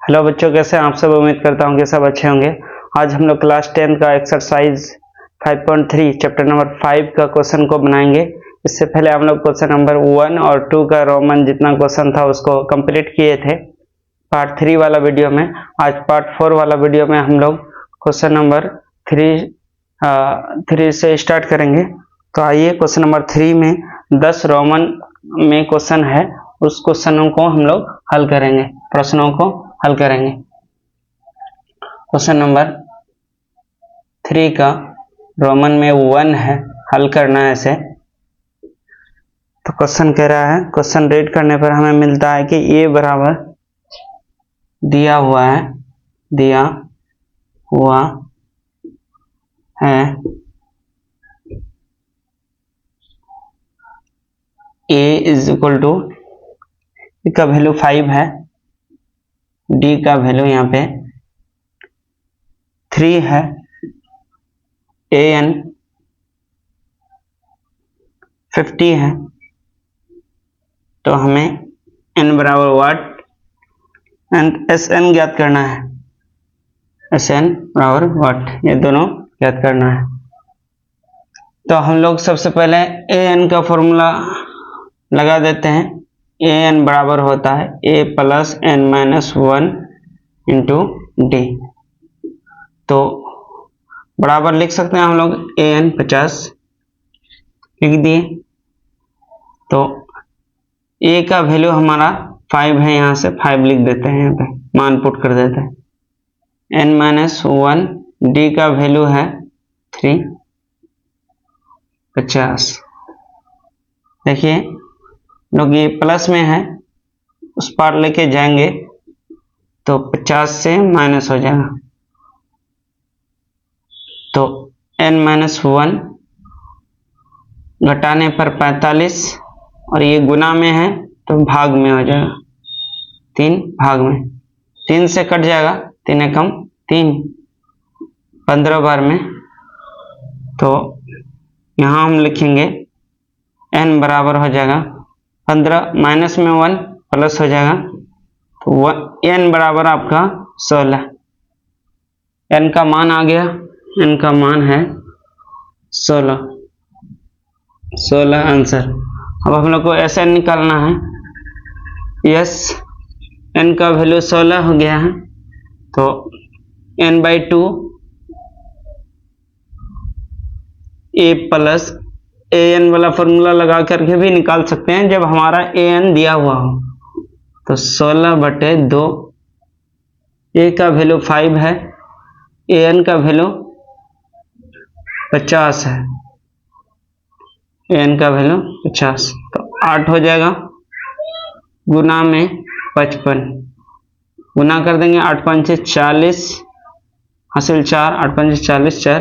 Hello बच्चों, कैसे हैं आप सब। उम्मीद करता हूँ कि सब अच्छे होंगे। आज हम लोग क्लास 10 का एक्सरसाइज 5.3 चैप्टर नंबर 5 का क्वेश्चन को बनाएंगे। इससे पहले हम लोग क्वेश्चन नंबर 1 और 2 का रोमन जितना क्वेश्चन था उसको कंप्लीट किए थे पार्ट 3 वाला वीडियो में। आज पार्ट 4 वाला वीडियो में हम लोग क्वेश्चन नंबर 3 से स्टार्ट करेंगे। तो आइए, क्वेश्चन नंबर 3 में 10 रोमन में क्वेश्चन है, उस क्वेश्चनों को हम लोग हल करेंगे, प्रश्नों को हल करेंगे। क्वेश्चन नंबर 3 का रोमन में 1 है, हल करना है इसे। तो क्वेश्चन कह रहा है, क्वेश्चन रीड करने पर हमें मिलता है कि ए बराबर दिया हुआ है a इज इक्वल टू, का वैल्यू 5 है, d का वैल्यू यहाँ पे 3 है, an 50 है। तो हमें n बराबर वाट एंड Sn ज्ञात करना है। Sn बराबर वाट, ये दोनों ज्ञात करना है। तो हम लोग सबसे पहले an का फॉर्मूला लगा देते हैं। an बराबर होता है a plus n minus 1 into D. तो बराबर लिख सकते हैं हम लोग an 50 लिख दिए। तो a का वैल्यू हमारा 5 है, यहाँ से 5 लिख देते हैं, यहाँ पे मान पुट कर देते हैं। n माइनस 1, d का वैल्यू है 3, 50। देखिए लोग ये प्लस में है, उस पार लेके जाएंगे तो 50 से माइनस हो जाएगा। तो n माइनस 1 घटाने पर 45, और ये गुना में है तो भाग में हो जाएगा, 3 भाग में, 3 से कट जाएगा, 3 एकम 3, 15 बार में। तो यहाँ हम लिखेंगे n बराबर हो जाएगा 15, माइनस में 1 प्लस हो जाएगा, तो n बराबर आपका 16। n का मान आ गया, n का मान है 16 आंसर। अब हम लोग को Sn निकालना है। यस, n का वैल्यू 16 हो गया है, तो n/2 a प्लस an वाला फॉर्मूला लगा करके भी निकाल सकते हैं जब हमारा an दिया हुआ हो। तो 16/2, a का वैल्यू 5 है, an का वैल्यू 50 है, an का वैल्यू 50, तो 8 हो जाएगा, गुना में 55, गुना कर देंगे 8 5 से 40, हासिल 4, 8 5 से 40, 4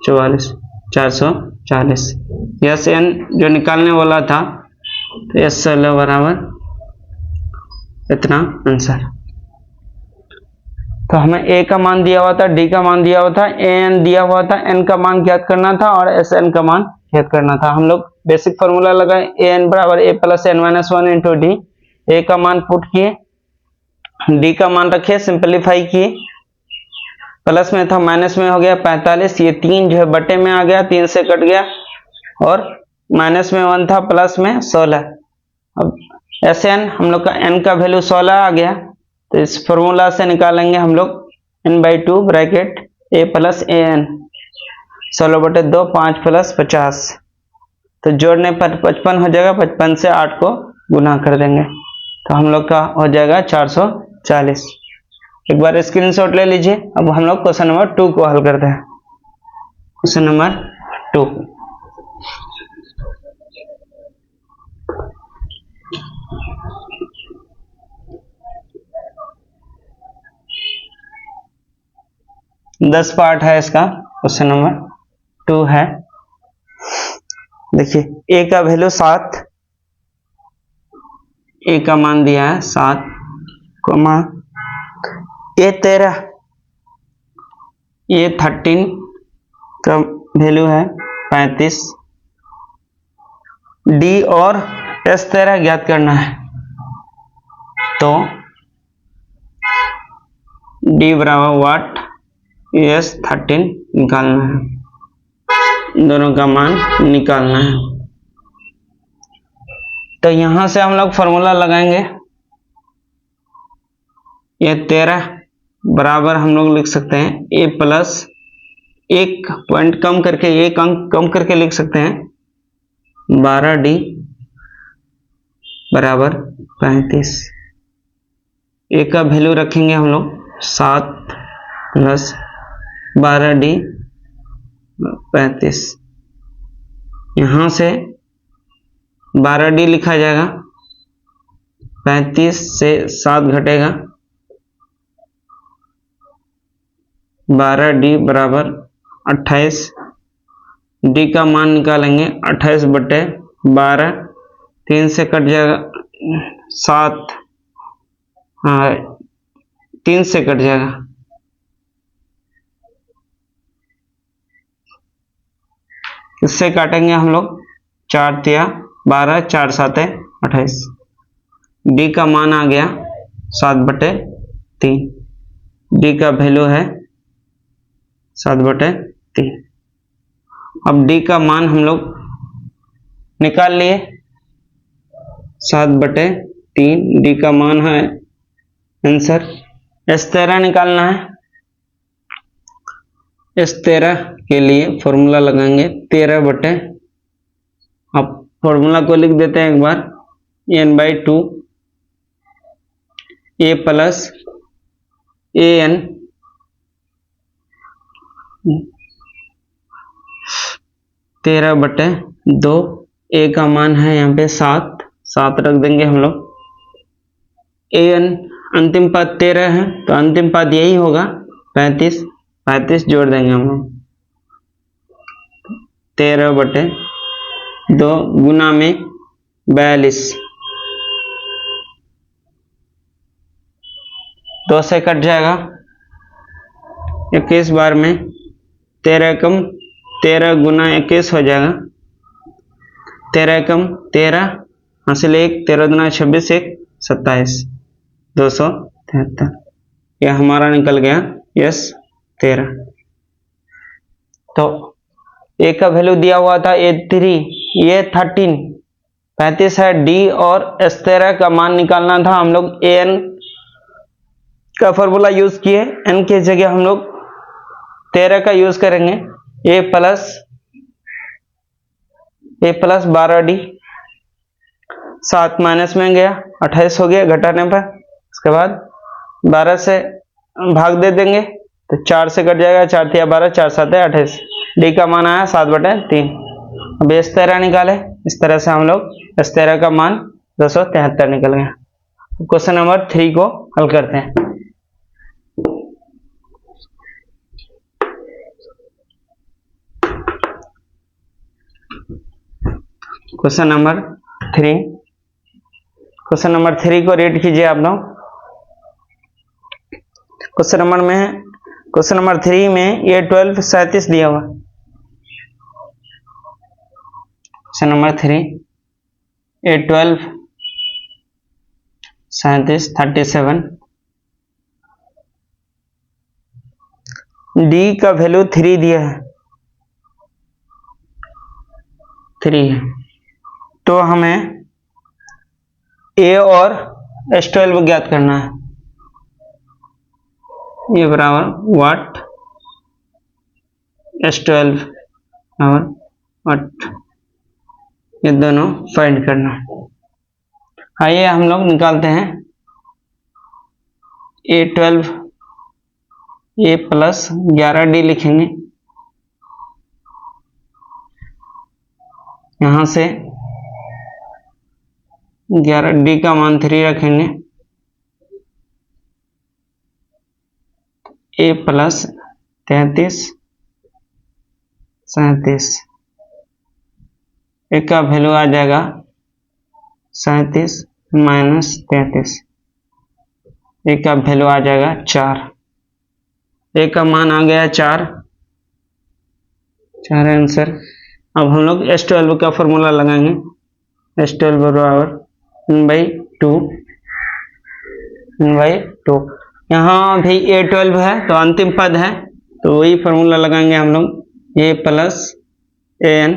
44, 440। यस n जो निकालने वाला था, तो यस 16 बराबर इतना आंसर। तो हमें a का मान दिया हुआ था, d का मान दिया हुआ था, an दिया हुआ था, n का मान ज्ञात करना था और Sn का मान ज्ञात करना था। हम लोग बेसिक फॉर्मूला लगाए, an बराबर a plus n minus 1 into D. a का मान पुट किए, d का मान रखे, सिंपलीफाई किए, प्लस में था माइनस में हो गया 45, ये 3 जो है बटे में आ गया, 3 से कट गया, और माइनस में 1 था, प्लस में 16। अब Sn हम लोग का n का वैल्यू 16 आ गया, तो इस फॉर्मूला से निकालेंगे हम लोग n/2 bracket a plus an, 16/2 5 plus 50, तो जोड़ने पर 55 हो जाएगा, 55 से 8 को गुना कर देंगे, तो हम लोग का हो जाएगा 440। एक बार स्क्रीनशॉट ले लीजिए। अब हम लोग क्वेश्चन नंबर 2 को हल करते हैं। क्वेश्चन नंबर 2, दस पार्ट है इसका। क्वेश्चन नंबर 2 है, देखिए a का वैल्यू 7, a का मान दिया है 7, a 13, a 13 का वैल्यू है 35, d और S13 ज्ञात करना है। तो डी बराबर वाट एस 13 निकालना है, दोनों का मान निकालना है। तो यहां से हम लोग फॉर्मूला लगाएंगे। ये 13 बराबर हम लोग लिख सकते हैं ए प्लस एक पॉइंट कम करके, एक अंक कम करके लिख सकते हैं 12D बराबर 35। ए का वैल्यू रखेंगे हम लोग 7 प्लस 12D 35। यहां से 12D लिखा जाएगा, 35 से 7 घटेगा, 12D बराबर 28। डी का मान निकालेंगे 28 बटे 12, 3 से कट जाएगा 7, 3 से कट जाएगा, इससे काटेंगे हम लोग 4 तिया 12, 4 7 28। डी का मान आ गया 7 बटे 3। डी का वैल्यू है 7 बटे 3। अब डी का मान हम लोग निकाल लिए 7 बटे 3। डी का मान है आंसर। S13 निकालना है। S13 के लिए फॉर्मूला लगाएंगे 13 बटे, अब फॉर्मूला को लिख देते हैं एक बार, n/2 a प्लस an 13 बटे 2। ए का मान है यहाँ पे 7 रख देंगे हम लोग। an अंतिम पद 13 है तो अंतिम पद यही होगा 35 जोड़ देंगे हम लोग। 13 बटे 2 गुना में 42, 2 से कट जाएगा 21 बार में, 13 कम 13 गुना 21 हो जाएगा, 13 कम 13 हासिल 1, 13 दुना 26, 1 27, 273। यह हमारा निकल गया S13। तो ए का वैल्यू दिया हुआ था A3, ये 13 35 है डी, और S13 का मान निकालना था। हम लोग an का फॉर्मूला यूज किए, n की जगह हम लोग 13 का यूज करेंगे। a प्लस 12D, 7 माइनस में गया 28 हो गया घटाने पर, उसके बाद 12 से भाग दे देंगे तो 4 से कट जाएगा, 4 तिया 12, 4 7 28। डी का मान आया 7 बटे 3। अब S13 निकाले, इस तरह से हम लोग S13 का मान 273 निकल गया। क्वेश्चन नंबर 3 को हल करते हैं। क्वेश्चन नंबर 3 को रीड कीजिए आप लोग। क्वेश्चन नंबर 3 में ये 12 37 दिया हुआ। क्वेश्चन नंबर 3 ये 12 37 37। डी का वैल्यू 3 दिया है, 3 है, तो हमें ए और S12 ज्ञात करना है। ये बराबर वाट S12 बराबर वाट, ये दोनों फाइंड करना है। आइए हम लोग निकालते हैं। A12 ए प्लस 11D लिखेंगे, यहां से 11D का मान 3 रखेंगे, ए प्लस 33 37, ए का वैल्यू आ जाएगा 37 माइनस 33, ए का वैल्यू आ जाएगा 4। ए का मान आ गया 4 आंसर। अब हम लोग S12 का फॉर्मूला लगाएंगे। S12 बराबर 1/2 यहाँ भी A12 है तो अंतिम पद है, तो वही फॉर्मूला लगाएंगे हम लोग, A प्लस AN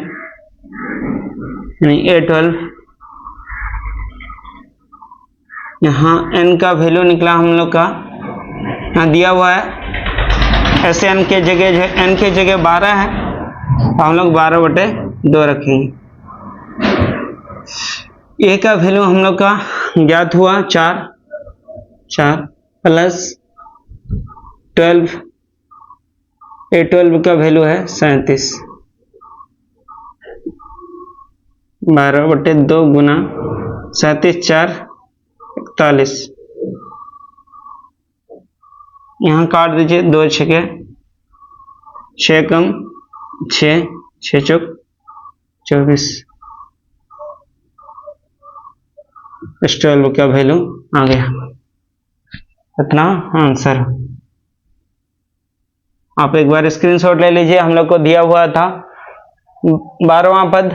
यानी A12। यहाँ n का वैल्यू निकला हम लोग का, यहाँ दिया हुआ है SN के जगह n के जगह 12 है, तो हम लोग 12/2 रखेंगे। A का वैल्यू हम लोग का ज्ञात हुआ 4 प्लस 12, A12 का वैल्यू है 37, 12/2 गुना 37 4 41, यहाँ काट दीजिए, 2 छके 6 कम 6 6 चौक 24, S12 का वैल्यू आ गया। इतना आंसर। आप एक बार स्क्रीनशॉट ले लीजिए, हम लोग को दिया हुआ था 12वां पद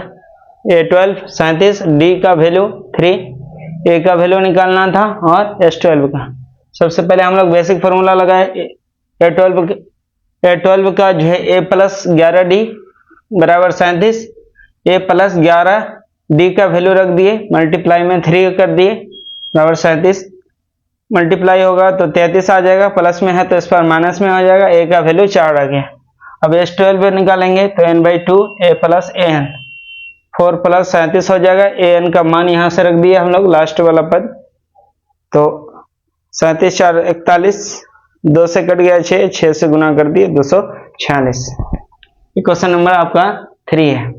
A12 37, D का वैल्यू 3, A का वैल्यू निकालना था और S12 का। सबसे पहले हम लोग बेसिक फॉर्मूला लगाए, A12 का जो है A प्लस 11D बराबर 37, A प्लस 11D का वैल्यू रख दिए, मल्टीप्लाई में 3 कर दिए बराबर 37, मल्टीप्लाई होगा तो 33 आ जाएगा, प्लस में है तो इस पर माइनस में आ जाएगा, A का वैल्यू 4 आ गया। अब S12 निकालेंगे तो n/2 A plus AN, 4 plus 37 हो जाएगा, AN का मान यहाँ से रख दिया हम लोग लास्ट वाला पद, तो 37 4 41, 2 से कट गया 6 से गुना कर दिए 246। ये क्वेश्चन नंबर आपका 3 है।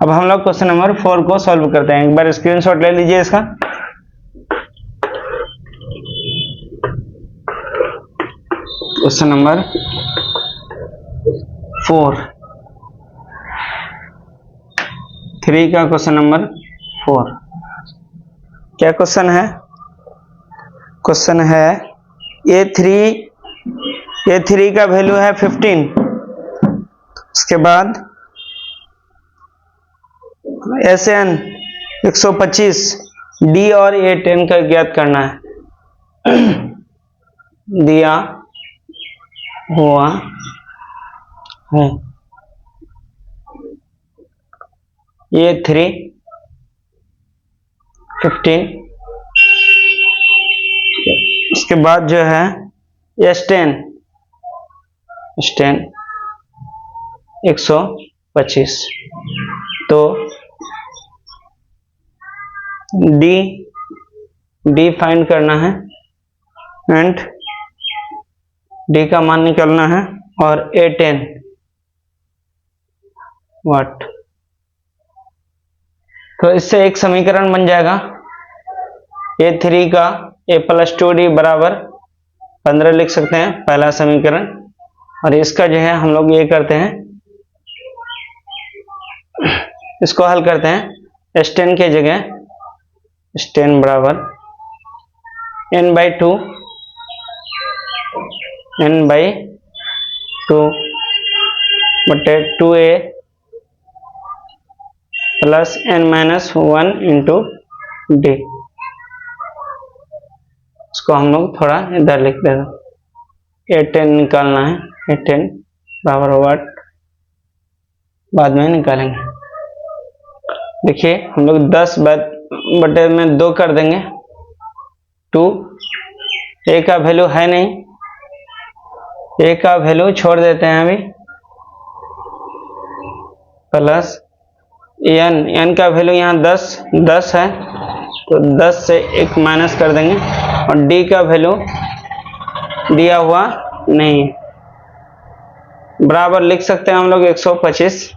अब हम लोग क्वेश्चन नंबर 4 को सॉल्व करते हैं, एक बार स्क्रीनशॉट ले लीजिए इसका। क्वेश्चन नंबर 3 का क्वेश्चन नंबर 4 क्या क्वेश्चन है? क्वेश्चन है A3 का वैल्यू है 15, उसके बाद SN 125, D और A10 का ज्ञात करना है। दिया हुआ है A3 15, उसके बाद जो है S10 125, तो D फाइंड करना है एंड D का मान निकालना है, और A10 वाट। तो इससे एक समीकरण बन जाएगा, A3 का A प्लस 2D बराबर 15 लिख सकते हैं, पहला समीकरण। और इसका जो है हम लोग ये करते हैं, इसको हल करते हैं, S10 के जगह S10 बराबर n/2 बटे 2A plus n-1 into D। इसको हम लोग थोड़ा इधर लिख देते हैं, A10 निकालना है, A10 बराबर वाट बाद में निकालेंगे। देखिए हम लोग 10/2 कर देंगे, 2 A का वैल्यू है नहीं, A का वैल्यू छोड़ देते हैं अभी, प्लस n का वैल्यू यहाँ 10 है, तो 10 से 1 माइनस कर देंगे, और D का वैल्यू दिया हुआ नहीं, बराबर लिख सकते हैं हम लोग 125।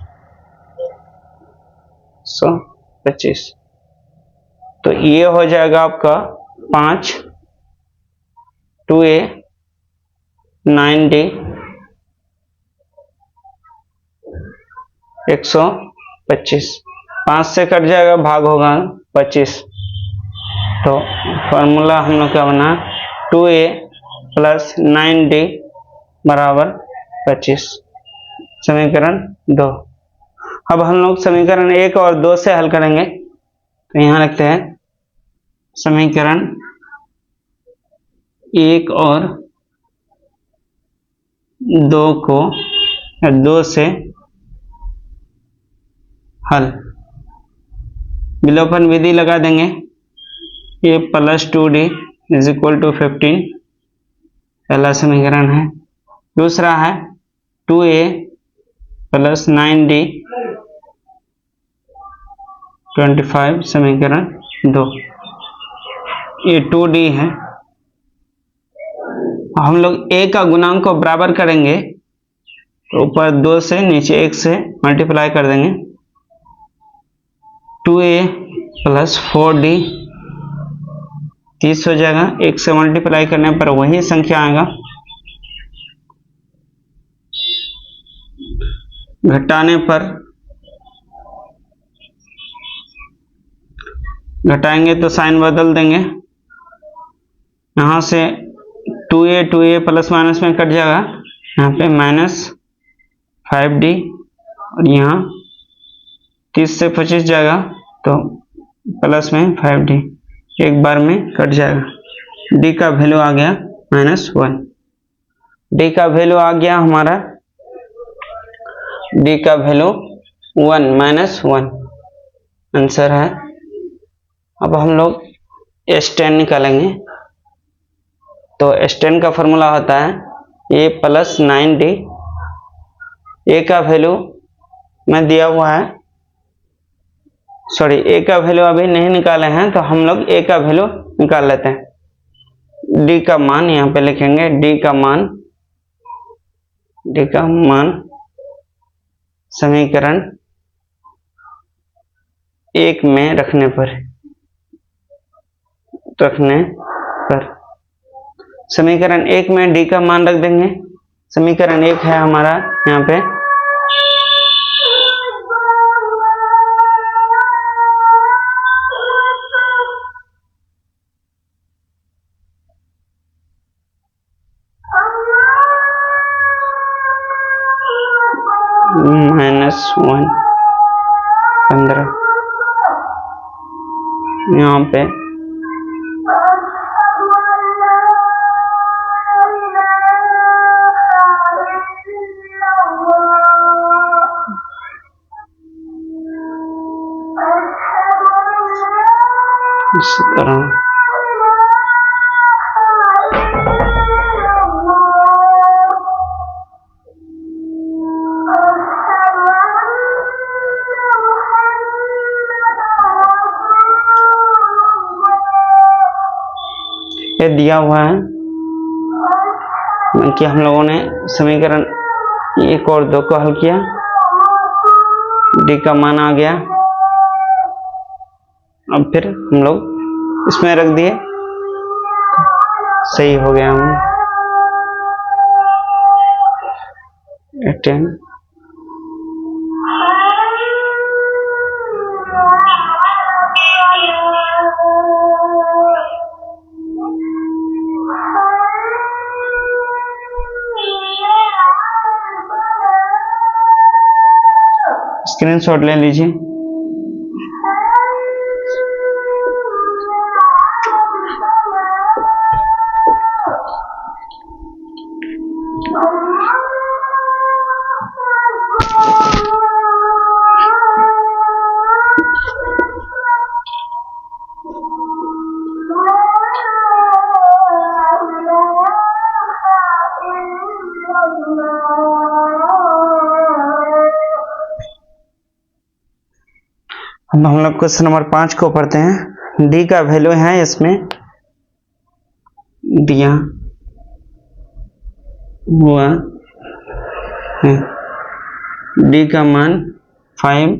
तो ये हो जाएगा आपका 5, 2A 9D 125, 5 से कट जाएगा, भाग होगा 25, तो फॉर्मूला हम लोग का बना 2A प्लस 9D बराबर 25, समीकरण 2। अब हम लोग समीकरण 1 और 2 से हल करेंगे, तो यहाँ लिखते हैं समीकरण 1 और 2 को 2 से हल, विलोपन विधि लगा देंगे। a plus 2d is equal to 15 पहला समीकरण है। दूसरा है 2a प्लस 9d 25 समीकरण 2, ये 2d है। हम लोग a का गुणांक को बराबर करेंगे तो ऊपर 2 से नीचे 1 से मल्टीप्लाई कर देंगे। 2a प्लस 4d 30 हो जाएगा, 1 से मल्टीप्लाई करने पर वही संख्या आएगा। घटाने पर घटाएंगे तो साइन बदल देंगे, यहां से 2a प्लस माइनस में कट जाएगा, यहाँ पे माइनस 5d और यहाँ 30 से 25 जाएगा तो प्लस में 5d, एक बार में कट जाएगा। d का वैल्यू आ गया -1, d का वैल्यू आ गया हमारा, d का वैल्यू 1 -1 आंसर है। अब हम लोग S10 निकालेंगे, तो S10 का फॉर्मूला होता है a प्लस 9d, a का वैल्यू में दिया हुआ है, सॉरी a का वैल्यू अभी नहीं निकाले हैं तो हम लोग a का वैल्यू निकाल लेते हैं। d का मान यहाँ पे लिखेंगे, d का मान समीकरण 1 में रखने पर समीकरण 1 में d का मान रख देंगे। समीकरण 1 है हमारा यहाँ पे -1 15, यहाँ पे इस तरह ये दिया हुआ है कि हम लोगों ने समीकरण 1 और 2 को हल किया, d का मान आ गया। अब फिर हम लोग इसमें रख दिए, सही हो गया। हम 10 स्क्रीनशॉट ले लीजिए। अब हम लोग क्वेश्चन नंबर 5 को पढ़ते हैं। d का वैल्यू है इसमें दिया हुआ है, d का मान 5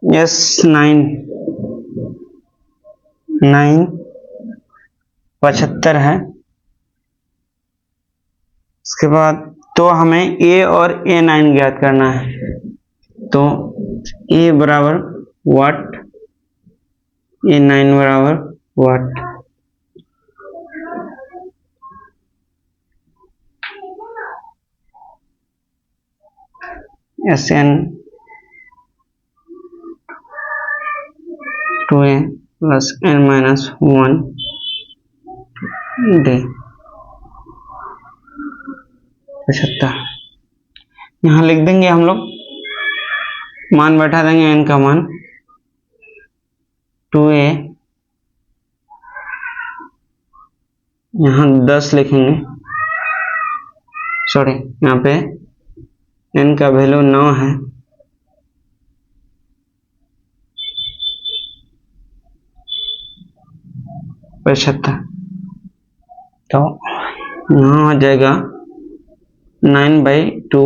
S9 75 है। इसके बाद तो हमें a और A9 ज्ञात करना है, तो a बराबर वाट, A9 बराबर वाट। Sn 2a plus n-1 D 75। यहाँ लिख देंगे हम लोग, मान बैठा देंगे n का मान 2a, यहाँ 10 लिखेंगे, सॉरी यहाँ पे n का वैल्यू 9 है, पचहत्तर। तो यहाँ हो जाएगा 9/2।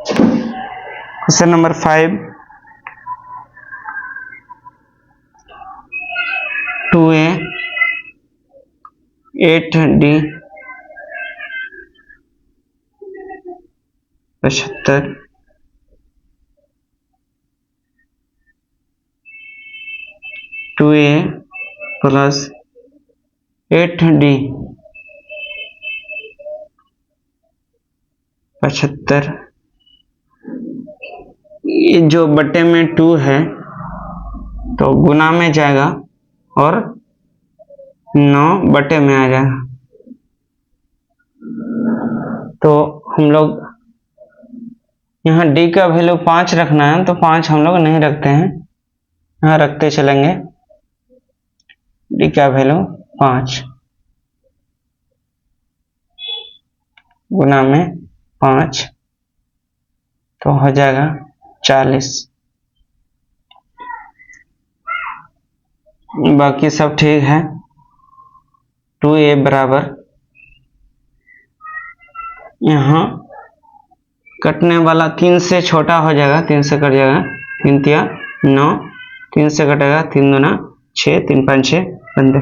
Question number 5, 2a 8d 75 2a plus 8d 75, ये जो बटे में 2 है तो गुना में जाएगा और 9 बटे में आ जाएगा। तो हम लोग यहाँ d का वैल्यू 5 रखना है, तो 5 हम लोग नहीं रखते हैं, यहाँ रखते चलेंगे d का वैल्यू 5 गुना में 5, तो हो जाएगा 40। बाकी सब ठीक है। 2a बराबर, यहाँ कटने वाला 3 से छोटा हो जाएगा, 3 से कट जाएगा, 3 तिया 9, 3 से कटेगा 3 दूना 6, 3 5 6 15,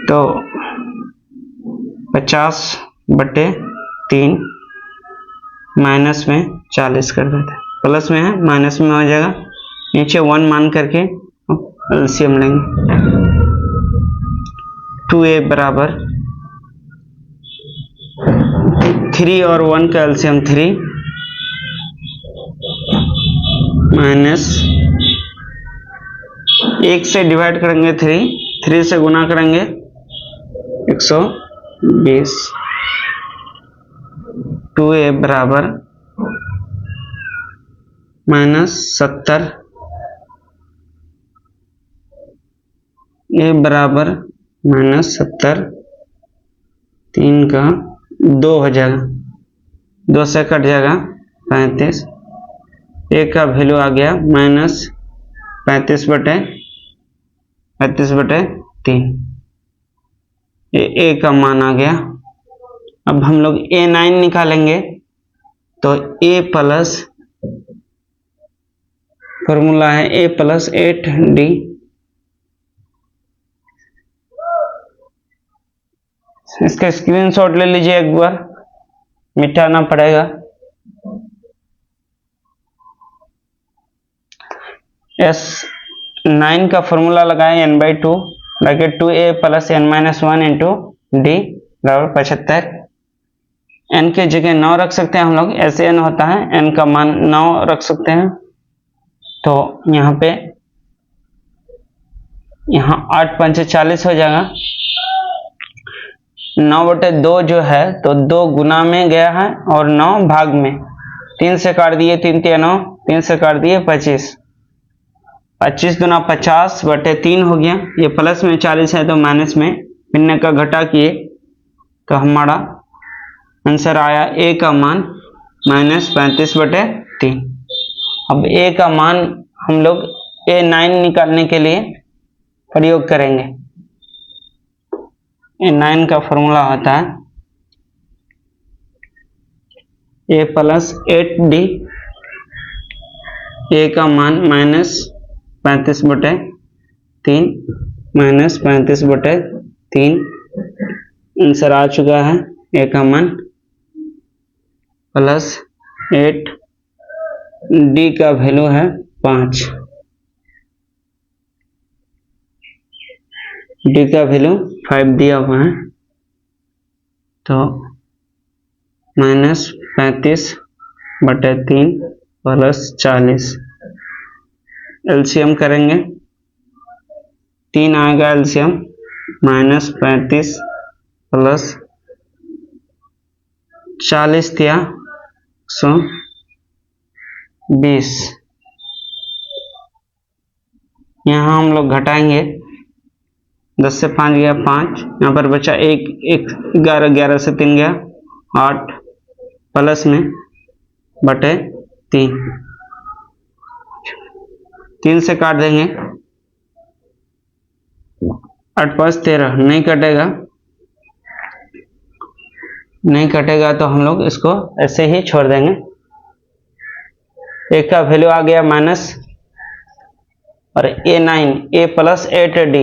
तो 50/3 माइनस में 40 कर देते हैं, प्लस में है माइनस में हो जाएगा, नीचे 1 मान करके एलसीएम लेंगे। 2a बराबर 3 और 1 का एलसीएम 3 माइनस 1 से डिवाइड करेंगे 3 से गुना करेंगे 120। 2a बराबर -70, a बराबर -70, 3 का 2 हो जाएगा, 2 से कट जाएगा 35, a का वैल्यू आ गया -35/3, a का मान आ गया। अब हम लोग a9 निकालेंगे, तो a प्लस, फॉर्मूला है a प्लस 8d, इसका स्क्रीनशॉट ले लीजिए, एक बार मिटाना पड़ेगा। S9 का फॉर्मूला लगाएं n/2 bracket 2a plus n-1 into D बराबर 75। n के जगह 9 रख सकते हैं हम लोग, ऐसे n होता है, n का मान 9 रख सकते हैं। तो यहाँ पे 8 पंचे 40 हो जाएगा। 9/2 जो है तो 2 गुना में गया है और 9 भाग में, 3 से काट दिए, 3 तिया 9, 3 से काट दिए 25, 25 दूना 50/3 हो गया। ये प्लस में 40 है तो माइनस में, भिन्न का घटा किए तो हमारा आंसर आया a का मान -35/3। अब a का मान हम लोग a9 निकालने के लिए प्रयोग करेंगे। a9 का फॉर्मूला होता है a प्लस 8d, a का मान -35/3 -35/3 आंसर आ चुका है। a का मान प्लस 8, d का वैल्यू है 5, d का वैल्यू 5 दिया हुआ है, तो -35/3 प्लस 40 एलसीएम करेंगे 3 आएगा एलसीएम, -35 प्लस 40 दिया 120। यहाँ हम लोग घटाएंगे, 10 से 5 गया 5, यहाँ पर बचा 1, 11, 11 से 3 गया 8, प्लस में बटे 3, 3 से काट देंगे, 8 5 13, नहीं कटेगा तो हम लोग इसको ऐसे ही छोड़ देंगे। एक का वैल्यू आ गया माइनस, और A प्लस 8D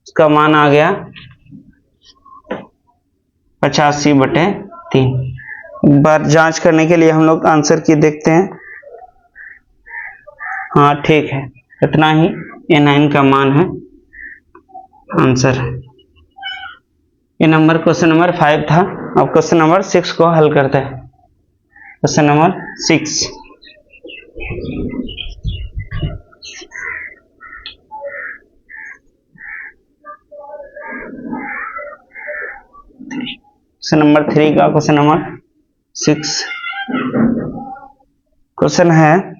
इसका मान आ गया 85/3। एक बार जांच करने के लिए हम लोग आंसर की देखते हैं। हाँ ठीक है, इतना ही A9 का मान है, आंसर है। ये नंबर क्वेश्चन नंबर 5 था। अब क्वेश्चन नंबर 6 को हल करते हैं। क्वेश्चन नंबर 6, क्वेश्चन नंबर 3 का क्वेश्चन नंबर 6 क्वेश्चन है,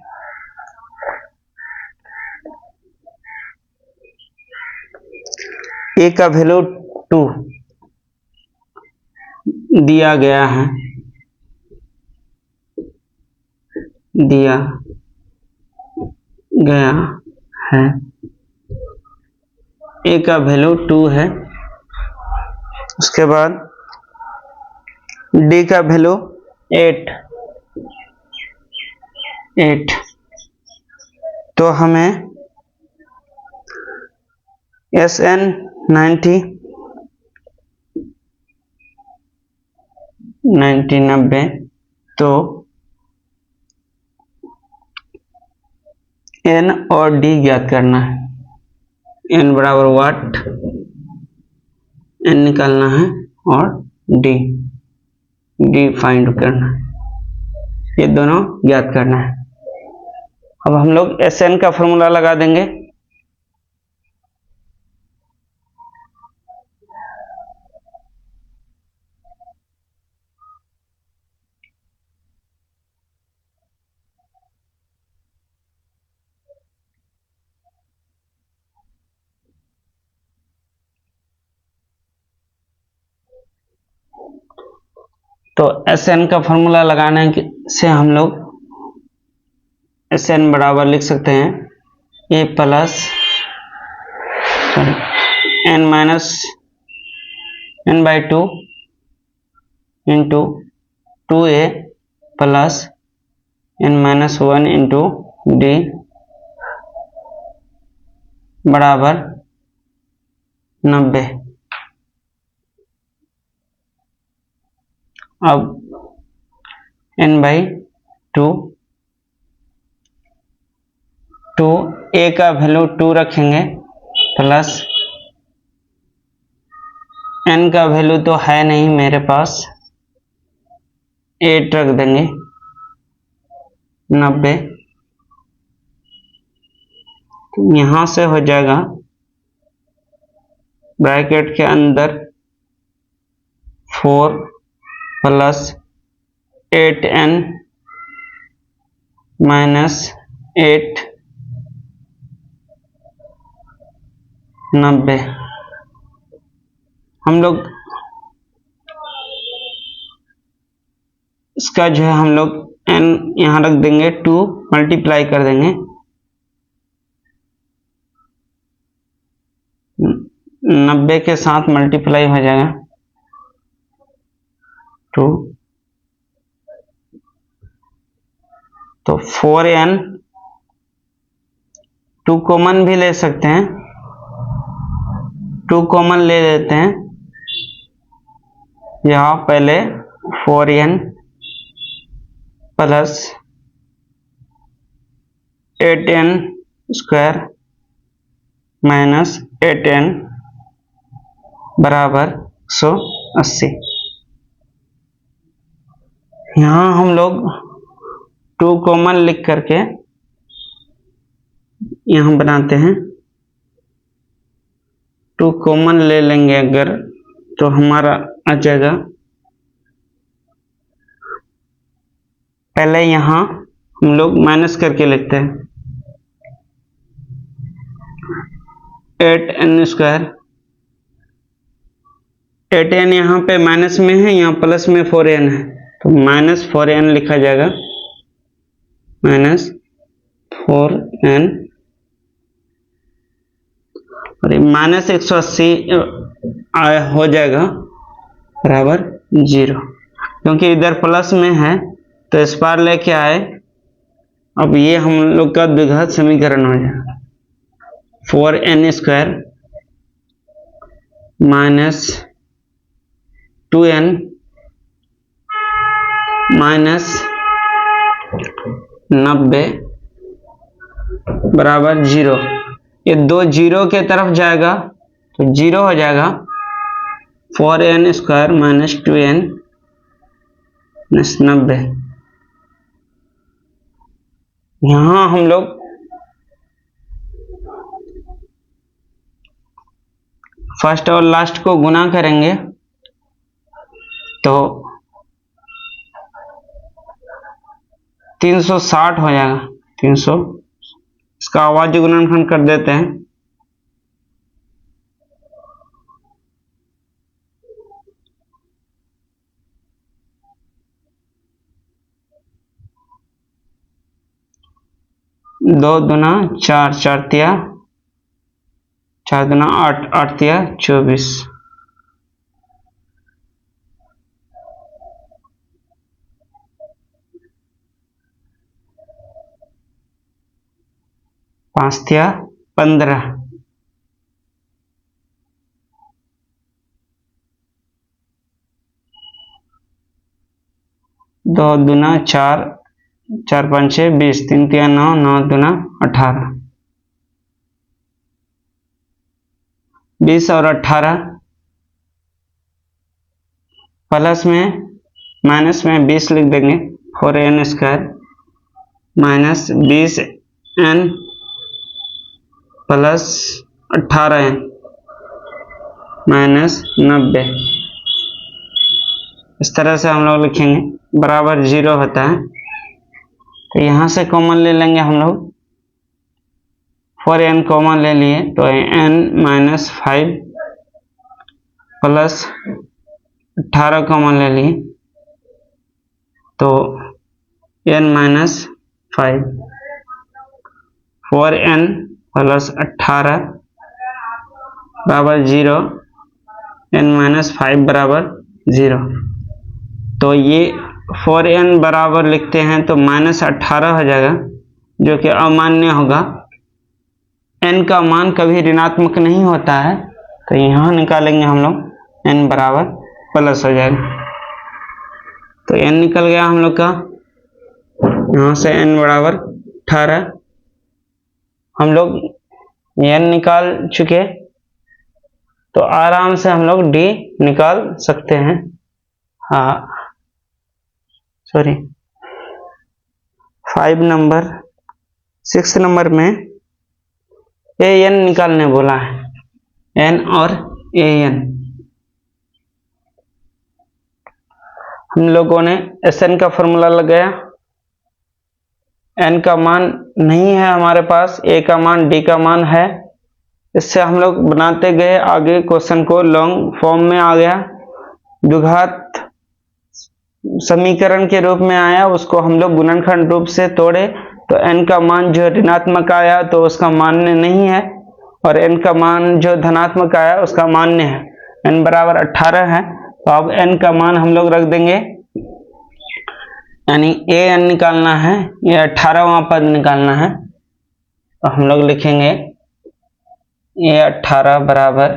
ए का वैल्यू 2 दिया गया है, ए का वैल्यू 2 है। उसके बाद डी का वैल्यू 8, तो हमें SN 90 90, तो N और D ज्ञात करना है। N बराबर वाट, N निकालना है, और D फाइंड करना है, ये दोनों ज्ञात करना है। अब हम लोग SN का फॉर्मूला लगा देंगे। तो SN का फॉर्मूला लगाने से हम लोग SN बराबर लिख सकते हैं A plus N minus N/2 into 2A plus N-1 into D बराबर 90। अब N/2, A का वैल्यू 2 रखेंगे, प्लस N का वैल्यू तो है नहीं मेरे पास, 8 रख देंगे, 90। यहां से हो जाएगा ब्रैकेट के अंदर 4 प्लस 8N माइनस 8, 90। हम लोग इसका जो है हम लोग N यहां रख देंगे, 2 मल्टीप्लाई कर देंगे, 90 के साथ मल्टीप्लाई हो जाएगा 2, तो 4N, 2 कॉमन भी ले सकते हैं, 2 कॉमन ले लेते हैं। यहाँ पहले 4N plus 8N square minus 8N बराबर 180। यहाँ हम लोग 2 कॉमन लिख करके यहाँ बनाते हैं, 2 कॉमन ले लेंगे अगर, तो हमारा आ जाएगा, पहले यहाँ हम लोग माइनस करके लिखते हैं 8n²। 8n यहाँ पे माइनस में है, यहाँ प्लस में 4n है, तो -4n लिखा जाएगा, -4n, और ये -180 हो जाएगा बराबर 0, क्योंकि इधर प्लस में है तो इस पार लेके आए। अब ये हम लोग का द्विघात समीकरण हो जाएगा 4n² -2n -90 बराबर 0। ये दो जीरो के तरफ जाएगा तो 0 हो जाएगा, 4n² -2n -90। यहां हम लोग फर्स्ट और लास्ट को गुना करेंगे तो 360 हो जाएगा, 300। इसका आवाजी गुणनखंड कर देते हैं, दो दुना 4, 4 तिया 4 दुना 8, 8 तिया 24, 5 तिया 15, 2 दुना 4, 4 5 6 20, 3 तिया 9, 9 दुना 18, 20 और 18 प्लस में माइनस में 20 लिख देंगे, 4n² -20n प्लस 18n -90। इस तरह से हम लोग लिखेंगे, बराबर 0 होता है। तो यहां से कॉमन ले लेंगे हम लोग, 4n कॉमन ले लिए तो n -5 प्लस 18 कॉमन ले लिए तो n -5, 4n प्लस 18 बराबर 0, n -5 बराबर 0। तो ये 4n बराबर लिखते हैं तो -18 हो जाएगा, जो कि अमान्य होगा। n का मान कभी ऋणात्मक नहीं होता है, तो यहाँ निकालेंगे हम लोग, n बराबर प्लस हो जाएगा। तो n निकल गया हम लोग का, यहाँ से n बराबर 18। हम लोग n निकाल चुके, तो आराम से हम लोग d निकाल सकते हैं। हाँ सॉरी, 6 नंबर में an निकालने बोला है, n और an। हम लोगों ने Sn का फॉर्मूला लगाया, n का मान नहीं है हमारे पास, a का मान d का मान है। इससे हम लोग बनाते गए, आगे क्वेश्चन को लॉन्ग फॉर्म में आ गया, द्विघात समीकरण के रूप में आया, उसको हम लोग गुणनखंड रूप से तोड़े तो n का मान जो ऋणात्मक आया तो उसका मान्य नहीं है, और n का मान जो धनात्मक आया उसका मान्य है। n बराबर 18 है, तो अब n का मान हम लोग रख देंगे, यानी an निकालना है, ये 18वां पद निकालना है। तो हम लोग लिखेंगे ये 18 बराबर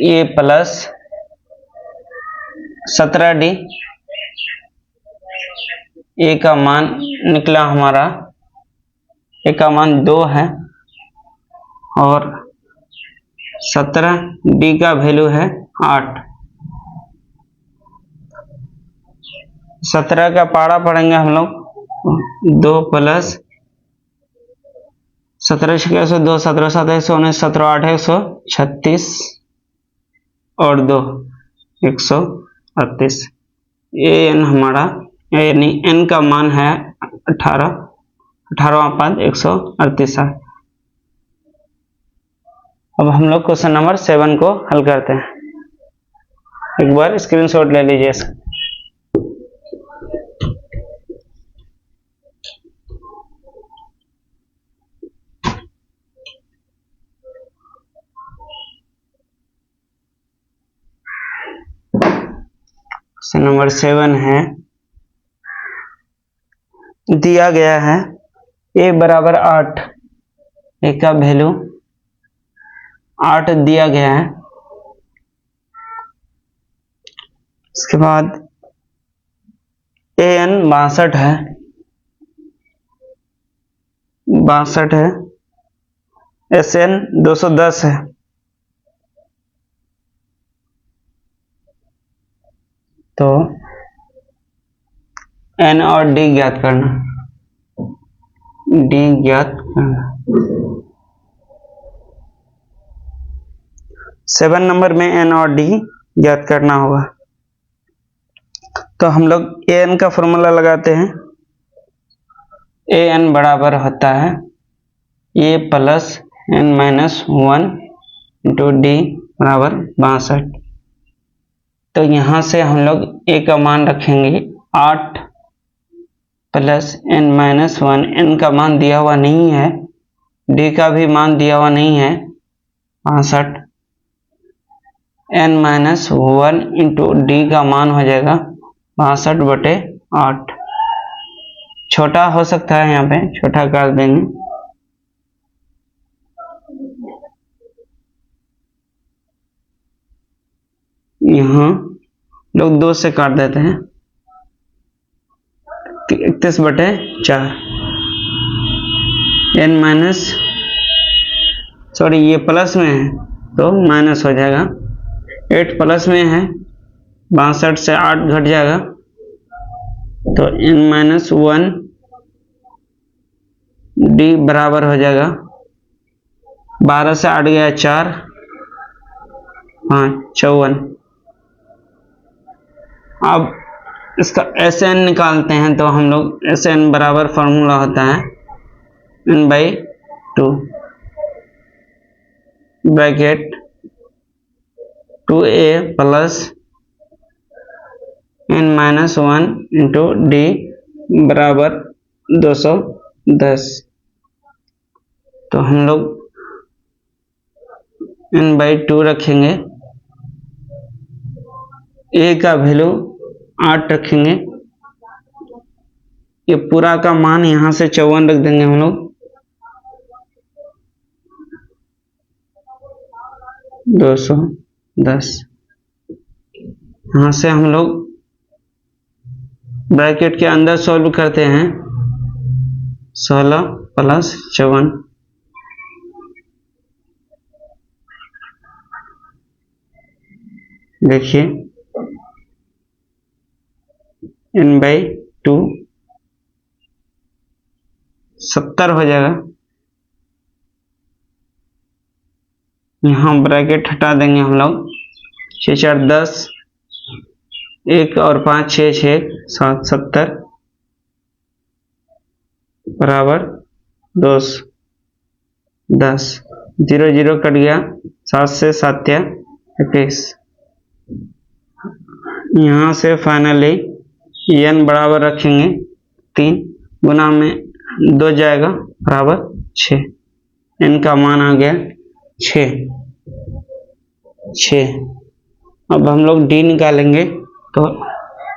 a प्लस 17d, a का मान निकला हमारा, a का मान 2 है और 17d का वैल्यू है 8। 17 का पारा पढ़ेंगे हम लोग, 2 प्लस 17 6 102, 17 7 119, 17 8 136 और 2 138। ए एन हमारा यानी एन का मान है 18, 18वां पद 138 है। अब हम लोग क्वेश्चन नंबर 7 को हल करते हैं। एक बार स्क्रीनशॉट ले लीजिए इसका। क्वेश्चन नंबर 7 है, दिया गया है a बराबर 8, a का वैल्यू 8 दिया गया है। इसके बाद an 62 है, 62 है, sn 210 है। तो n और d ज्ञात करना, d ज्ञात करना। 7 नंबर में n और d ज्ञात करना होगा। तो हम लोग an का फॉर्मूला लगाते हैं। an बराबर होता है a plus n minus 1 into d बराबर 62। तो यहाँ से हम लोग a का मान रखेंगे 8 प्लस n माइनस 1, n का मान दिया हुआ नहीं है, d का भी मान दिया हुआ नहीं है 62, n माइनस 1 इंटू d का मान हो जाएगा 62/8। छोटा हो सकता है, यहाँ पे छोटा कर देंगे। यहाँ लोग 2 से काट देते हैं, 31/4। n माइनस, सॉरी ये प्लस में है तो माइनस हो जाएगा, 8 प्लस में है, 62 से 8 घट जाएगा तो n माइनस 1 d बराबर हो जाएगा 12 से 8 गया 4, 5 54। अब इसका Sn निकालते हैं। तो हम लोग Sn बराबर फॉर्मूला होता है n/2 bracket 2a plus n minus 1 into d बराबर 210। तो हम लोग n/2 रखेंगे, a का वैल्यू 8 रखेंगे, ये पूरा का मान यहाँ से 54 रख देंगे हम लोग, 210। यहाँ से हम लोग ब्रैकेट के अंदर सॉल्व करते हैं, 16 प्लस 54, देखिए n/2 70 हो जाएगा। यहाँ ब्रैकेट हटा देंगे हम लोग, 6 4 10, 1 और 5 6 6 7 70 बराबर 210, 0 0 कट गया, 7 से 7 21। यहाँ से फाइनली n बराबर रखेंगे 3 गुना में 2 जाएगा बराबर 6, n का मान आ गया 6। अब हम लोग d निकालेंगे तो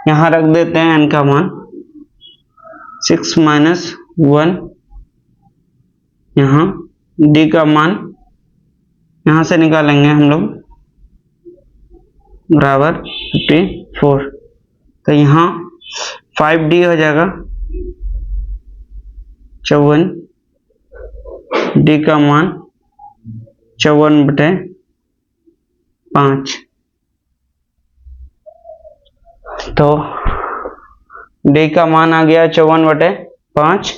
यहाँ रख देते हैं n का मान 6 माइनस 1, यहाँ d का मान यहाँ से निकालेंगे हम लोग बराबर 54। तो यहाँ 5d हो जाएगा 54, d का मान 54/5। तो d का मान आ गया 54/5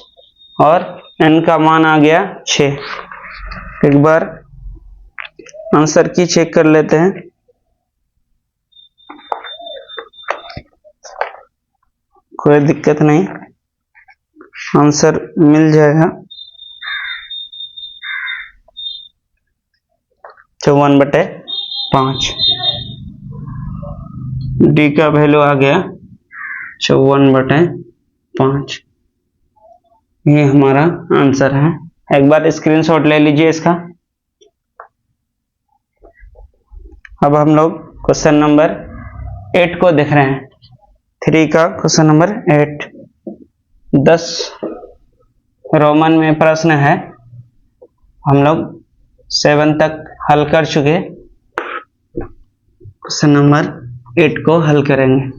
और n का मान आ गया 6। एक बार आंसर की चेक कर लेते हैं। कोई दिक्कत नहीं, आंसर मिल जाएगा। 54/5 डी का वैल्यू आ गया 54/5। ये हमारा आंसर है। एक बार स्क्रीनशॉट ले लीजिए इसका। अब हम लोग क्वेश्चन नंबर 8 को देख रहे हैं। 3 का क्वेश्चन नंबर 8 10 रोमन में प्रश्न है। हम लोग 7 तक हल कर चुके। क्वेश्चन नंबर 8 को हल करेंगे।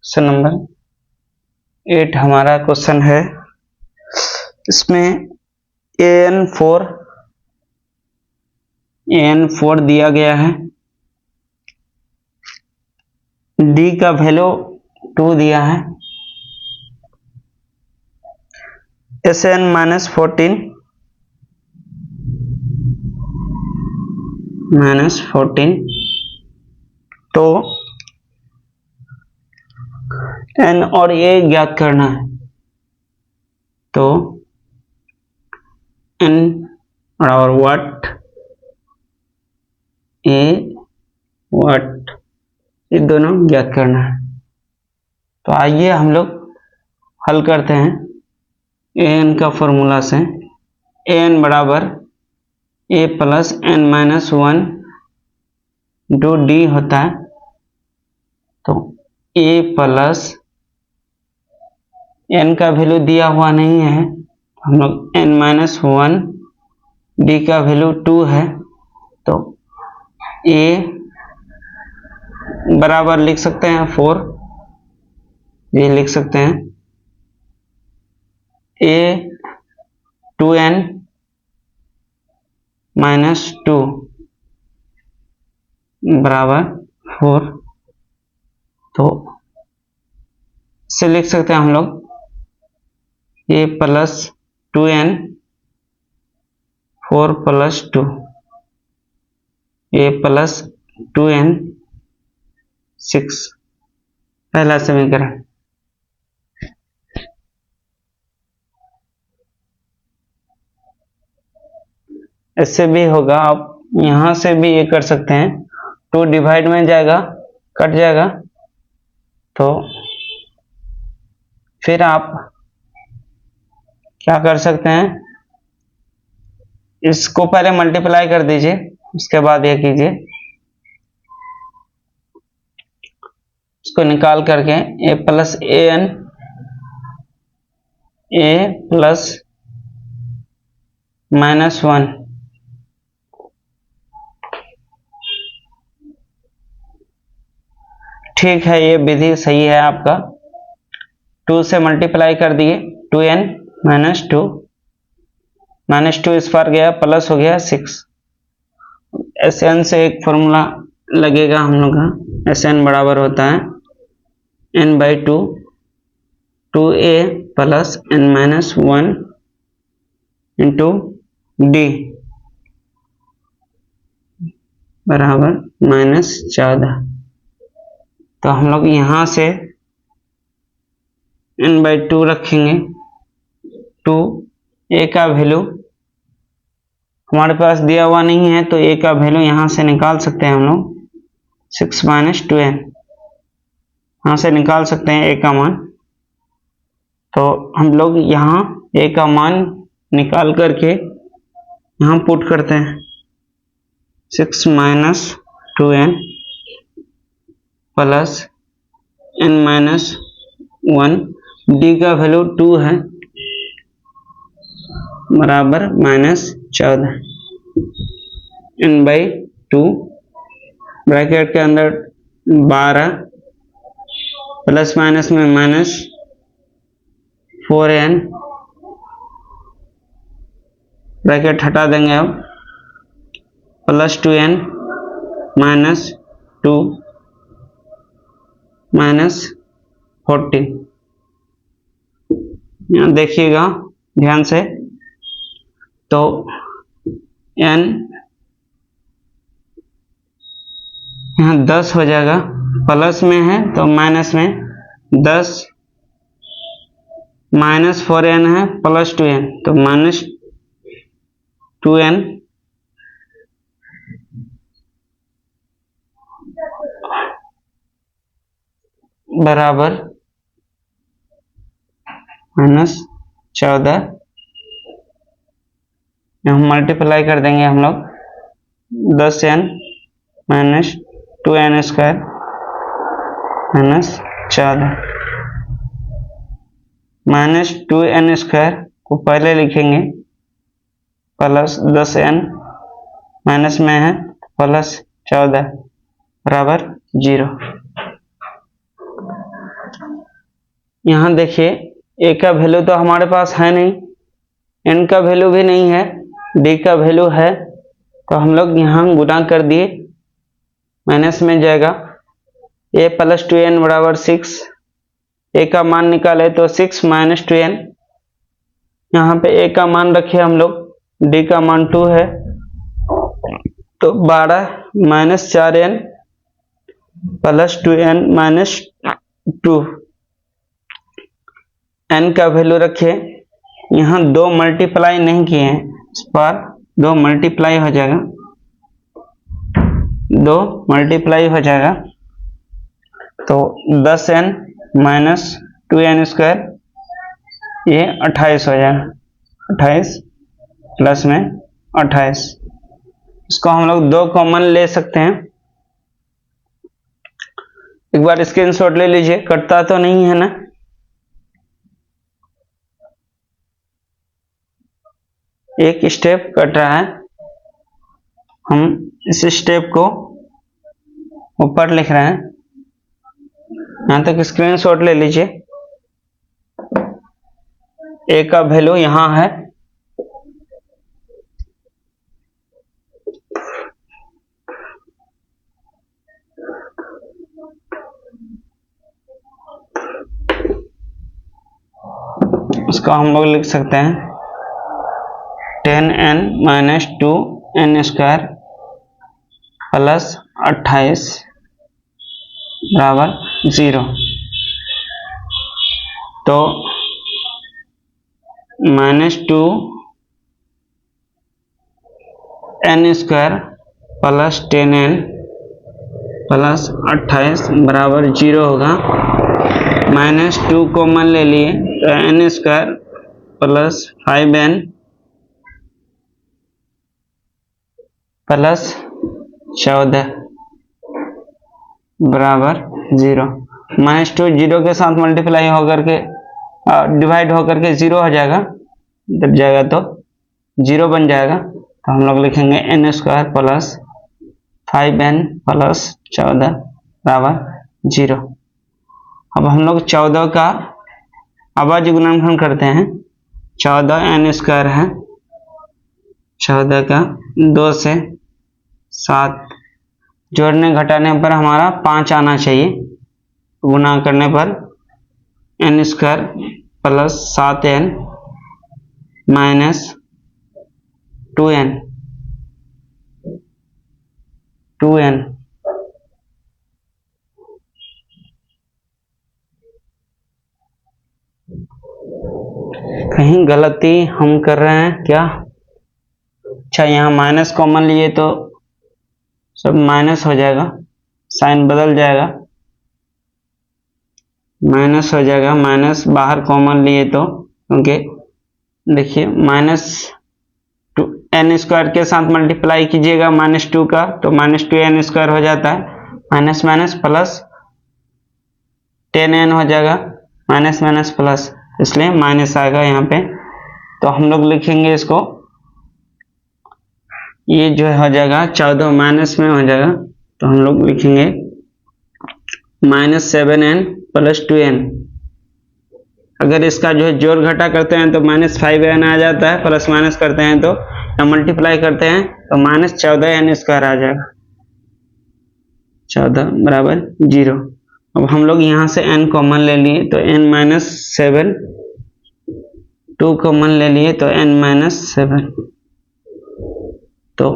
क्वेश्चन नंबर 8 हमारा क्वेश्चन है। इसमें an4 दिया गया है। d का वैल्यू 2 दिया है। Sn-14 तो n और a ज्ञात करना है। तो n और what a what ये दोनों ज्ञात करना है। तो आइए हम लोग हल करते हैं। an का फॉर्मूला से an बराबर a प्लस n-1 जो d होता है। तो a प्लस n का वैल्यू दिया हुआ नहीं है, हम लोग n-1 d का वैल्यू 2 है। तो a बराबर लिख सकते हैं 4, ये लिख सकते हैं a 2n - 2 बराबर 4। तो इसे लिख सकते हैं हम लोग a plus 2n 4 plus 2 a plus 2n 6 पहला समीकरण। इससे भी होगा, आप यहां से भी ये कर सकते हैं। 2 डिवाइड में जाएगा, कट जाएगा। तो फिर आप क्या कर सकते हैं, इसको पहले मल्टीप्लाई कर दीजिए, उसके बाद ये कीजिए, इसको निकाल करके a plus an a plus -1 ठीक है, ये विधि सही है आपका। 2 से मल्टीप्लाई कर दिए, 2n - 2 -2 इस पर गया, प्लस हो गया 6। Sn से एक फॉर्मूला लगेगा हम लोग का। Sn बराबर होता है n/2 2a plus n-1 into d बराबर -14। तो हम लोग यहां से n/2 रखेंगे। 2 a का वैल्यू हमारे पास दिया हुआ नहीं है, तो a का वैल्यू यहां से निकाल सकते हैं हम लोग। 6 - 2n यहां से निकाल सकते हैं a का मान। तो हम लोग यहाँ a का मान निकाल करके यहाँ पुट करते हैं। 6 - 2n प्लस n-1 d का वैल्यू 2 है बराबर -14 n/2 ब्रैकेट के अंदर 12 प्लस माइनस में -4n ब्रैकेट हटा देंगे। अब +2n 2 माइनस 14। यहाँ देखिएगा ध्यान से, तो n यहाँ 10 हो जाएगा, प्लस में है तो माइनस में 10 माइनस 4n है प्लस 2n, तो माइनस 2n बराबर माइनस 14। हम मल्टीप्लाई कर देंगे हम लोग 10n minus 2n square minus 14 minus 2n square को पहले लिखेंगे प्लस 10n माइनस में है प्लस 14 बराबर 0। यहाँ देखिए a का वैल्यू तो हमारे पास है नहीं, n का वैल्यू भी नहीं है, d का वैल्यू है, तो हम लोग यहाँ गुणा कर दिए, माइनस में जाएगा a प्लस 2n बराबर 6। a का मान निकाले तो 6 माइनस 2n, यहाँ पे a का मान रखे हम लोग, d का मान 2 है, तो 12 minus 4n plus 2n minus 2। n का वैल्यू रखे, यहाँ 2 मल्टीप्लाई नहीं किए हैं, इस पर 2 मल्टीप्लाई हो जाएगा, 2 मल्टीप्लाई हो जाएगा, तो 10n माइनस 2n स्क्वायर ये 28 हो जाएगा, 28 प्लस में 28। इसको हम लोग 2 कॉमन ले सकते हैं। एक बार स्क्रीनशॉट ले लीजिए, कटता तो नहीं है ना। एक स्टेप कट रहा है, हम इस स्टेप को ऊपर लिख रहे हैं, यहां तक स्क्रीनशॉट ले लीजिए। a का वैल्यू यहां है, इसको हम लोग लिख सकते हैं 10n minus 2n square plus 28 बराबर 0। तो minus 2n square plus 10n plus 28 बराबर 0 होगा। माइनस 2 कॉमन ले लिए तो n square plus 5n plus 14 बराबर 0। माइनस 2 0 के साथ मल्टीप्लाई होकर के डिवाइड होकर के 0 हो जाएगा, जब जाएगा तो 0 बन जाएगा, तो हम लोग लिखेंगे n square plus 5n plus 14 बराबर 0। अब हम लोग 14 का अभाज्य गुणनखंड करते हैं। 14n स्क्वायर है, 14 का 2 से 7 जोड़ने घटाने पर हमारा 5 आना चाहिए, गुणा करने पर n square plus 7n minus 2n कहीं गलती हम कर रहे हैं क्या? अच्छा, यहाँ माइनस कॉमन लिए तो सब माइनस हो जाएगा, साइन बदल जाएगा, माइनस हो जाएगा। माइनस बाहर कॉमन लिए तो, क्योंकि देखिए माइनस n स्क्वायर के साथ मल्टीप्लाई कीजिएगा माइनस 2 का, तो माइनस 2n स्क्वायर हो जाता है, माइनस माइनस प्लस 10n हो जाएगा, माइनस माइनस प्लस, इसलिए माइनस आएगा यहाँ पे। तो हम लोग लिखेंगे इसको, ये जो हो जाएगा 14 माइनस में हो जाएगा, तो हम लोग लिखेंगे माइनस 7n प्लस 2n। अगर इसका जो है जोड़ घटा करते हैं तो माइनस 5n आ जाता है, प्लस माइनस करते हैं तो या मल्टीप्लाई करते हैं तो माइनस 14n स्क्वायर आ जाएगा। 14 बराबर 0। अब हम लोग यहाँ से n कॉमन ले लिए तो n माइनस 7, 2 कॉमन ले लिए तो n माइनस 7, तो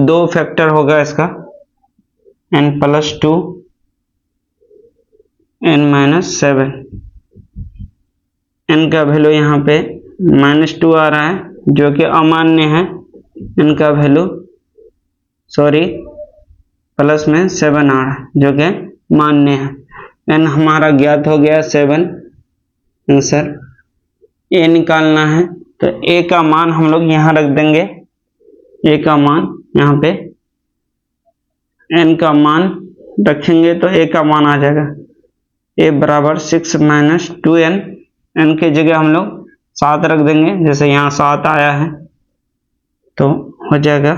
दो फैक्टर होगा इसका, n plus 2 n minus 7। n का वैल्यू यहाँ पे -2 आ रहा है जो कि अमान्य है, n का वैल्यू प्लस में 7 आ रहा है जो कि मान्य है। n हमारा ज्ञात हो गया 7, आंसर a निकालना है तो a का मान हम लोग यहाँ रख देंगे, a का मान यहाँ पे n का मान रखेंगे तो a का मान आ जाएगा a बराबर 6 माइनस 2n, n की जगह हम लोग 7 रख देंगे, जैसे यहाँ 7 आया है तो हो जाएगा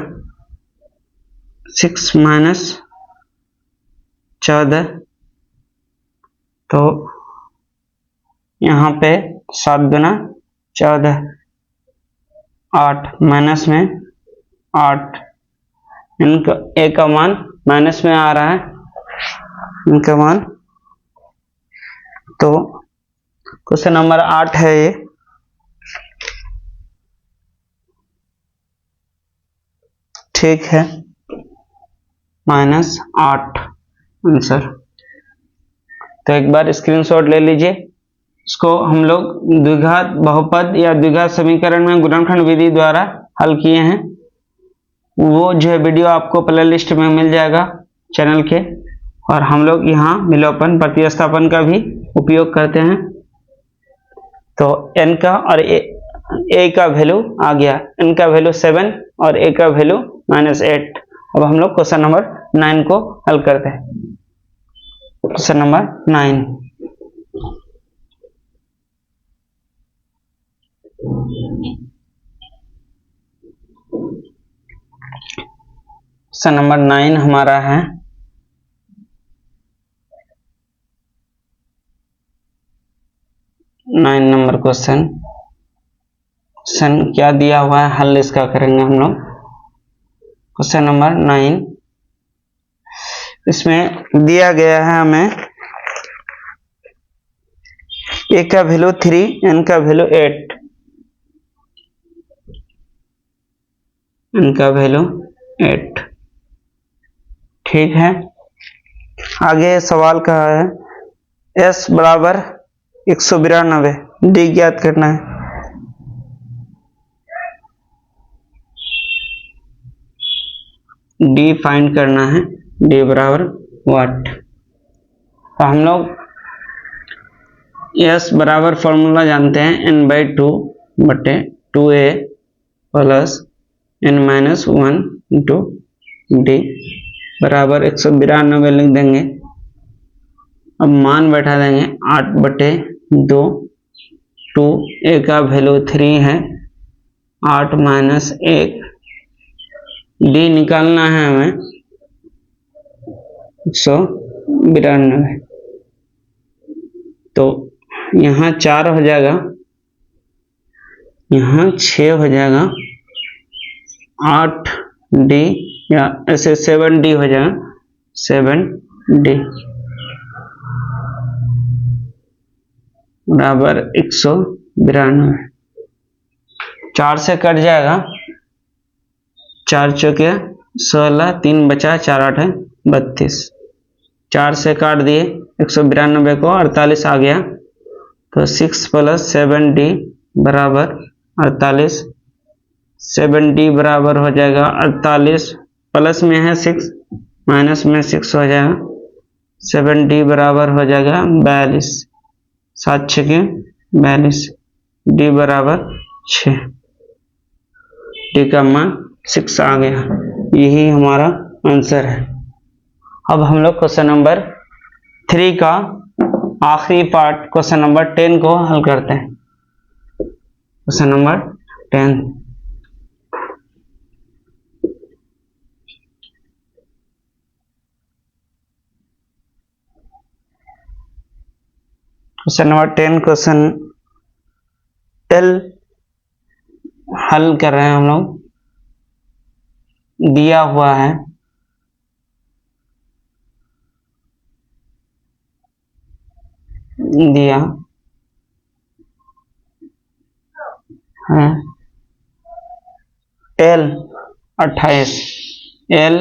6 माइनस 14, तो यहाँ पे 7 गुना 14, 8 माइनस में 8, इनका a का मान माइनस में आ रहा है, इनका मान, तो क्वेश्चन नंबर 8 है ये। ठीक है, -8 आंसर। तो एक बार स्क्रीनशॉट ले लीजिए, इसको हम लोग द्विघात बहुपद या द्विघात समीकरण में गुणनखंड विधि द्वारा हल किए हैं। वो जो है वीडियो आपको प्ले लिस्ट में मिल जाएगा चैनल के, और हम लोग यहाँ विलोपन प्रतिस्थापन का भी उपयोग करते हैं। तो n का और a का वैल्यू आ गया, n का वैल्यू 7 और a का वैल्यू -8। अब हम लोग क्वेश्चन नंबर 9 को हल करते हैं। क्वेश्चन नंबर 9, क्वेश्चन नंबर 9 हमारा है 9 नंबर क्वेश्चन क्या दिया हुआ है, हल इसका करेंगे हम लोग। क्वेश्चन नंबर 9, इसमें दिया गया है हमें a का वैल्यू 3, n का वैल्यू 8, n का वैल्यू 8। ठीक है, आगे सवाल कहा है s बराबर 192, d ज्ञात करना है। d फाइंड करना है, d बराबर वाट। तो हम लोग s बराबर फॉर्मूला जानते हैं n/2 बटे 2a plus n-1 into d बराबर 192 लिख देंगे। अब मान बैठा देंगे 8/2, 2 a का वैल्यू 3 है, 8 माइनस 1, d निकालना है हमें 192, तो यहाँ 4 हो जाएगा, यहाँ 6 हो जाएगा, 8d या ऐसे 7d हो जाएगा, 7d बराबर 192। 4 से कट जाएगा, 4 चौके 16, 3 बचा, 4 8 है 32, 4 से काट दिए 192 को, 48 आ गया, तो 6 प्लस 7d बराबर 48, 7d बराबर हो जाएगा 48, प्लस में है 6, माइनस में 6 हो जाएगा, 7d बराबर हो जाएगा 42, 7 छके 42, d बराबर 6, d का मान 6 आ गया। यही हमारा आंसर है। अब हम लोग क्वेश्चन नंबर 3 का आखिरी पार्ट क्वेश्चन नंबर 10 को हल करते हैं। Question number 10, question number 10 question L हल कर रहे हैं हम लोग। दिया हुआ है दिया है, एल 28, एल